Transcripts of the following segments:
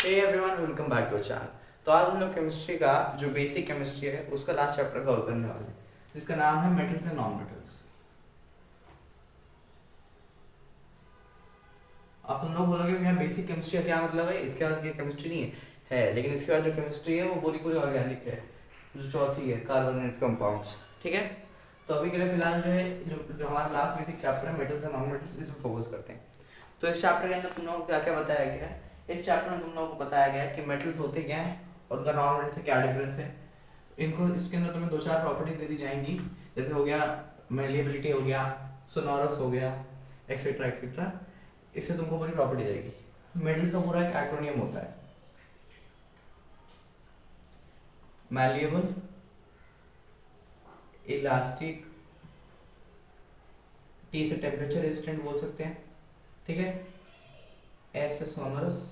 Hey everyone, welcome back to channel. तो आज हम लोग केमिस्ट्री का जो बेसिक केमिस्ट्री है उसका लास्ट चैप्टर कवर करने वाले हैं, जिसका नाम है मेटल्स एंड नॉन मेटल्स। आप तुम लोग बोलोगे भैया बेसिक केमिस्ट्री का क्या मतलब है, इसके बाद की केमिस्ट्री नहीं है, लेकिन इसके बाद जो केमिस्ट्री है वो पूरी पूरी ऑर्गेनिक है, जो चौथी है कार्बन एंड कंपाउंड्स। ठीक है, तो अभी के लिए फिलहाल जो है जो हमारा लास्ट बेसिक चैप्टर है मेटल्स एंड नॉन मेटल्स, इस पर फोकस करते हैं। तो इस चैप्टर के अंदर तुम लोगों को क्या क्या बताया गया है? इस चैप्टर में तुम लोगों को बताया गया है कि मेटल्स होते क्या हैं और उनका नॉन मेटल से क्या डिफरेंस है। इनको इसके अंदर तुम्हें दो चार प्रॉपर्टीज दे दी जाएंगी, जैसे हो गया मेलिएबिलिटी, हो गया सोनोरस, हो गया एक्सेट्रा एक्सेट्रा। इससे तुमको पूरी प्रॉपर्टी देगी। मेटल्स का पूरा एक एक्रोनियम होता है, मैलिएबल, इलास्टिक, टी से टेम्परेचर रेजिस्टेंट बोल सकते हैं। ठीक है, एस से सोनोरस,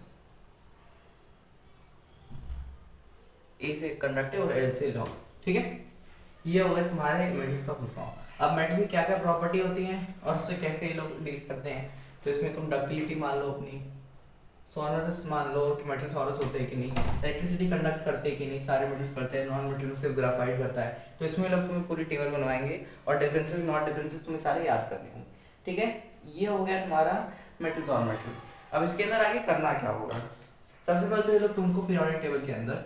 ए से कंडक्टिव और एल से लॉन्ग। ठीक है, ये हो गया तुम्हारे मेटल्स का फुल फॉर्म। अब मेटल्स की क्या क्या प्रॉपर्टी होती हैं और उससे कैसे ये लोग डील करते हैं, तो इसमें तुम डक्टिलिटी मान लो अपनी, सोनरस मान लो कि मेटल सोनरस होते हैं कि नहीं, इलेक्ट्रिसिटी कंडक्ट करते हैं कि नहीं, सारे मेटल्स करते हैं, नॉन मेटल में सिर्फ ग्राफाइट करता है। तो इसमें लोग तुम्हें पूरी टेबल बनवाएंगे और डिफरेंसेस नॉट डिफरेंसेस तुम्हें सारे याद करने होंगे। ठीक है, ये हो गया तुम्हारा मेटल्स और मेटल्स। अब इसके अंदर आगे करना क्या होगा? सबसे पहले तो ये लोग तुमको पीरियोडिक टेबल के अंदर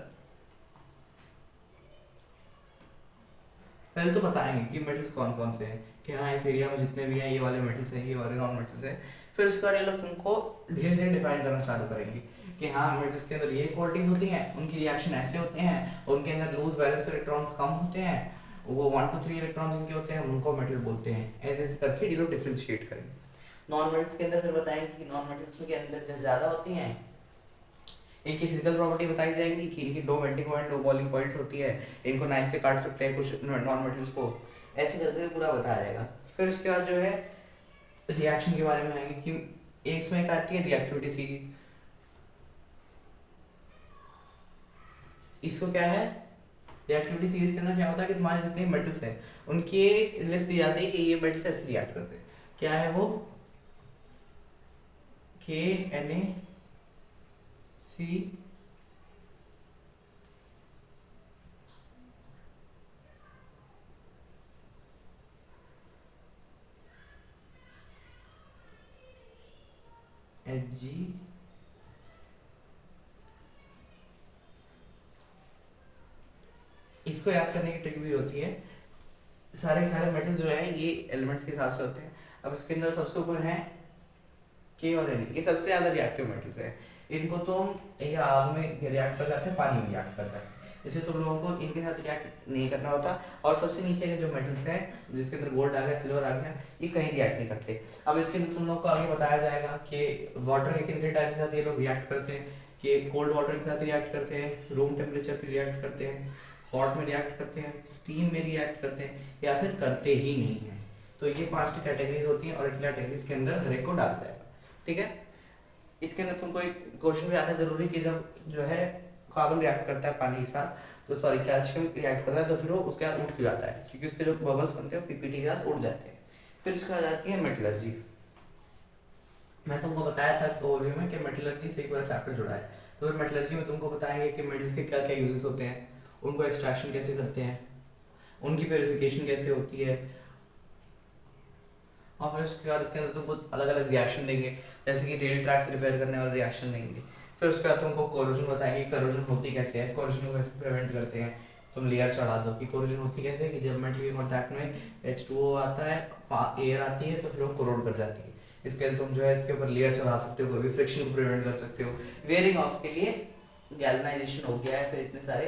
पहले तो बताएंगे कि मेटल्स कौन कौन से हैं, कि हाँ इस एरिया में जितने भी हैं ये वाले मेटल्स हैं, ये वाले नॉन मेटल्स हैं। फिर उसके बाद ये लोग तुमको धीरे धीरे डिफाइन करना चालू करेंगे कि हाँ मेटल्स के अंदर ये क्वालिटीज होती हैं, उनकी रिएक्शन ऐसे होते हैं, उनके अंदर लूज वैलेंस इलेक्ट्रॉन्स कम होते हैं, वो 1 to 3 इलेक्ट्रॉन्स जिनके होते हैं उनको मेटल बोलते हैं। ऐसे ऐसे करके ये लोग डिफ्रेंशिएट करेंगे। नॉन मेटल्स के अंदर फिर बताएंगे कि नॉन मेटल्स के अंदर ज़्यादा होती हैं, इनकी फिजिकल प्रॉपर्टी बताई जाएंगी कि इनकी low melting point, low boiling point होती है, इनको नाइफ से काट सकते हैं कुछ नॉन मेटल्स को, ऐसे करके पूरा बताया जाएगा। फिर उसके बाद जो है रिएक्शन के बारे में आएंगे कि इसमें एक आती है रिएक्टिविटी सीरीज। इसको क्या है, रिएक्टिविटी सीरीज के अंदर क्या होता है कि तुम्हारे जितने मेटल्स हैं उनकी एक लिस्ट दी जाती है कि ये मेटल्स ऐसे रिएक्ट करते हैं। क्या है वो? के N A C H G इसको याद करने की ट्रिक भी होती है। सारे सारे मेटल्स जो है ये एलिमेंट्स के हिसाब से होते हैं। अब इसके अंदर सबसे ऊपर है के और एन, ये सबसे ज़्यादा रिएक्टिव मेटल्स है। इनको तुम ये आग में रिएक्ट कर जाते हैं, पानी में रिएक्ट कर जाते हैं, इससे तुम लोगों को इनके साथ रिएक्ट नहीं करना होता। और सबसे नीचे के जो मेटल्स हैं जिसके अंदर गोल्ड आ गया, सिल्वर आ गया, ये कहीं रिएक्ट नहीं करते। अब इसके अंदर तुम लोग को आगे बताया जाएगा कि वाटर के किन टाइप के साथ ये लोग रिएक्ट करते हैं, कि कोल्ड वाटर के साथ रिएक्ट करते हैं, रूम टेम्परेचर पर रिएक्ट करते हैं, हॉट में रिएक्ट करते हैं, स्टीम में रिएक्ट करते हैं, या फिर करते ही नहीं है। तो ये 5 कैटेगरीज होती हैं और इन कैटेगरीज के अंदर हर एक को डाला जाएगा। ठीक है, इसके अंदर तुमको एक क्वेश्चन भी आता है जरूरी कि जब जो है कार्बन रिएक्ट करता है पानी के साथ, तो सॉरी कैल्शियम रिएक्ट करता है, तो फिर वो उसके साथ उठ जाता है क्योंकि उसके जो बबल्स बनते हैं पीपीटी के साथ उड़ जाते हैं। फिर उसके बाद आती है मेटलर्जी। मैं तुमको बताया था ओवरव्यू में कि मेटलर्जी से एक पूरा चैप्टर जुड़ा है। तो फिर मेटलर्जी में तुमको बताएंगे कि मेटल्स के क्या क्या यूजेस होते हैं, उनको एक्सट्रैक्शन कैसे करते हैं, उनकी प्योरिफिकेशन कैसे होती है, और फिर उसके बाद इसके अंदर तुमको अलग अलग रिएक्शन देंगे, जैसे कि रेल ट्रैक से रिपेयर करने वाले रिएक्शन देंगे। फिर उसके बाद तुमको कोरोजन बताएंगे, कोरोजन होती कैसे है, कोरोजन को कैसे प्रिवेंट करते हैं। तुम लेयर चढ़ा दो कि कोरोजन होती कैसे है कि जब मेटल के कॉन्टैक्ट में H2O आता है, एयर आती है, तो फिर वो कोरोड कर जाती है। इसके लिए तुम जो है इसके ऊपर लेयर चढ़ा सकते हो, कोई भी फ्रिक्शन को प्रिवेंट कर सकते हो। वेयरिंग ऑफ के लिए गैल्वेनाइजेशन हो गया है, फिर इतने सारे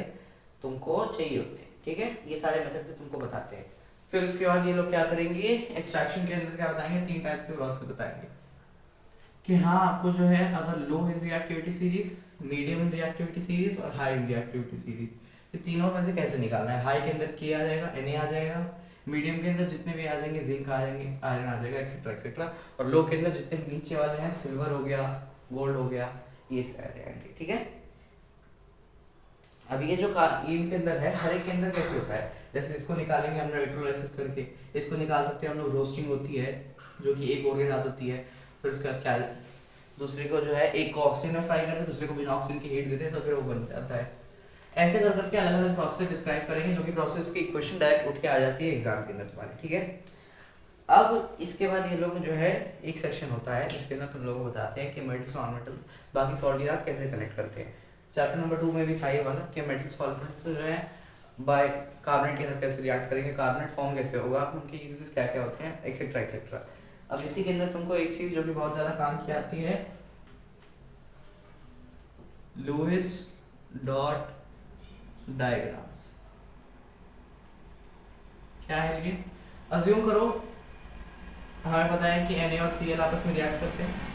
तुमको चाहिए होते हैं। ठीक है, ये सारे मेथड से तुमको बताते हैं। फिर उसके बाद ये लोग क्या करेंगे, एक्सट्रैक्शन के अंदर क्या बताएंगे, 3 टाइप्स के प्रोसेस बताएंगे कि हाँ आपको जो है अगर low in reactivity series, medium in reactivity series और हाई इन रिएक्टिविटी सीरीज, ये तीनों में से कैसे निकालना है। हाई के अंदर के आ जाएगा, Na आ जाएगा, मीडियम के अंदर जितने भी आ जाएंगे जिंक आ जाएंगे, आयरन आ जाएगा, एक्सेट्रा एक्सेट्रा, और लो के अंदर जितने नीचे वाले हैं सिल्वर हो गया, गोल्ड हो गया, ये सारे आएंगे। ठीक है, अब ये जो ईल्ड के अंदर है हर एक के अंदर कैसे होता है, जैसे इसको निकालेंगे हम लोग इलेक्ट्रोलाइसिस करके, इसको निकाल सकते हैं हम लोग, रोस्टिंग होती है जो कि एक और के साथ होती है। फिर उसके बाद क्या दूसरे को जो है एक को ऑक्सीजन में फ्राई करते हैं, दूसरे को बिना ऑक्सीजन की हीट देते हैं, तो फिर वो बन जाता है। ऐसे कर करके अलग अलग प्रोसेस डिस्क्राइब करेंगे, जो कि प्रोसेस की इक्वेशन डायरेक्ट उठ के आ जाती है एग्जाम के अंदर तुम्हारे, ठीक है। अब इसके बाद ये लोग जो है एक सेक्शन होता है जिसके अंदर तुम लोगों को बताते हैं कि मेटल्स नॉन मेटल्स बाकी सॉलिड कैसे कनेक्ट करते हैं। चैप्टर नंबर 2 में भी था ये वाला कि मेटल्स सॉल्वेंट्स जो है बाय कार्बोनेट के साथ कैसे रिएक्ट करेंगे, कार्बोनेट फॉर्म कैसे होगा, उनके यूजेस क्या क्या होते हैं, एक्सेट्रा एक्सेट्रा। अब इसी के अंदर तुमको एक चीज जो कि बहुत ज्यादा काम की आती है, लुईस डॉट डायग्राम्स। क्या है ये? अज्यूम करो हमें पता है कि Na और Cl आपस में रिएक्ट करते हैं,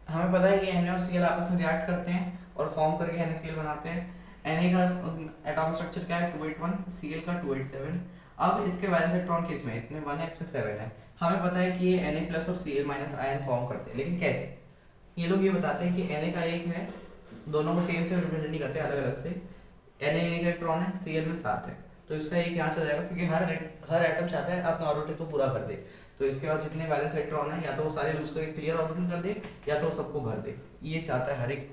हमें पता है कि Na और Cl आपस में रिएक्ट करते हैं और फॉर्म करके NaCl बनाते हैं। Na का एटॉमिक स्ट्रक्चर क्या है 281, Cl का 287। अब इसके वैलेंस इलेक्ट्रॉन किस में, इतने 1 है, इसमें 7 है। हमें पता है कि ये Na प्लस और Cl माइनस आयन फॉर्म करते हैं, लेकिन कैसे? ये लोग ये बताते हैं कि Na का एक है, दोनों को सेम सेम रिप्रेजेंट नहीं करते, अलग अलग से। Na एक इलेक्ट्रॉन है, Cl में 7 है, तो इसका एक यहाँ चला जाएगा क्योंकि हर एटम चाहता है अपना ऑर्बिटल को पूरा कर दे। तो इसके बाद जितने बैलेंस इलेक्ट्रॉन है या तो वो सारे लूज करके क्लियर ऑर्बिटल कर दे या तो वो सबको भर दे, ये चाहता है हर एक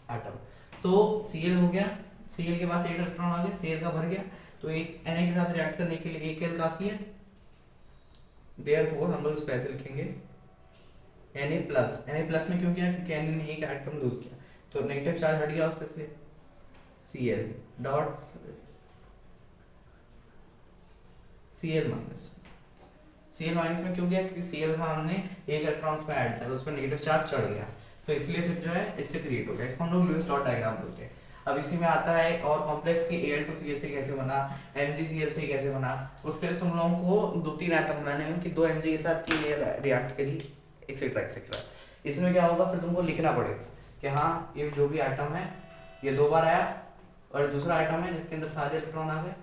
एटम। तो Cl हो गया, Cl के पास 8 इलेक्ट्रॉन आ गए, Cl का भर गया, तो एक Na के साथ रिएक्ट करने के लिए एक L काफी है। देयरफॉर हम लोग इसको ऐसे लिखेंगे Na प्लस में क्यों किया, क्योंकि Na ने एक एटम लूज किया, तो नेगेटिव चार्ज हट गया उस पर से। Cl dot Cl minus, Cl minus में क्यों गया, क्योंकि Cl का हमने एक इलेक्ट्रॉन पे ऐड किया तो उस पर नेगेटिव चार्ज चढ़ गया, तो इसलिए फिर जो है इससे क्रिएट हो गया। इसको हम लोग लुईस डॉट डायग्राम बोलते हैं। अब इसी में आता है और कॉम्प्लेक्स की Al2Cl3 कैसे बना, MgCl3 कैसे बना। उसके लिए तुम लोगों को 2-3 एटम बनाने हैं कि 2 Mg के साथ रिएक्ट करी, एक्सेट्रा एक्सेट्रा। इसमें क्या होगा, फिर तुमको लिखना पड़ेगा कि हाँ ये जो भी आइटम है ये 2 बार आया, और दूसरा आइटम है जिसके अंदर सारे इलेक्ट्रॉन आ गए,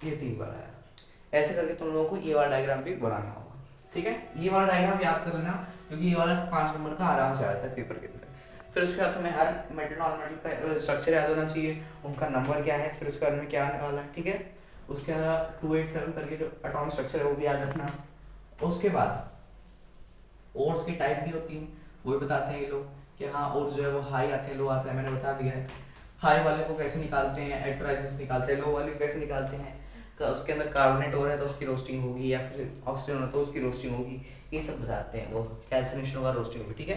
ये 3 बार आया। ऐसे करके तुम लोगों को ये वाला डायग्राम भी बनाना होगा, ठीक है। ये वाला डायग्राम याद कर लेना क्योंकि ये वाला 5 नंबर का आराम से आता है पेपर के अंदर। फिर उसके बाद तुम्हें हर मेटल नॉन मेटल का स्ट्रक्चर याद होना चाहिए, उनका नंबर क्या है, फिर उसके बाद में क्या आने वाला है, ठीक है। उसके बाद 287 करके जो एटॉमिक स्ट्रक्चर है वो भी याद रखना। उसके बाद ओर्स की टाइप भी होती है, वो भी बताते हैं ये लोग कि हाँ ओर्स जो है वो हाई आते हैं, लो आते हैं, मैंने बता दिया है। हाई वाले को कैसे निकालते हैं, एल्ट्राइसिस निकालते हैं, लो वाले को कैसे निकालते हैं, उसके अंदर कार्बोनेट हो रहा है तो उसकी रोस्टिंग होगी, या फिर ऑक्सीजन हो रहा है तो उसकी रोस्टिंग होगी, ये सब बताते हैं। वो कैल्सिनेशन होगा, रोस्टिंग होगी, ठीक है।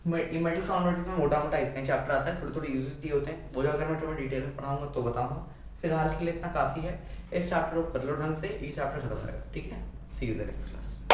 मेटल्स नॉन मेटल्स में मोटा मोटा इतने चैप्टर आता है, थोड़े थोड़े यूजेस दिए होते हैं, वो जो अगर मैं तुम्हें डिटेल में पढ़ाऊंगा तो बताऊंगा। फिलहाल के लिए इतना काफ़ी है, इस चैप्टर को कर लो ढंग से, ये चैप्टर खत्म हो जाएगा, ठीक है। सी यू द नेक्स्ट क्लास।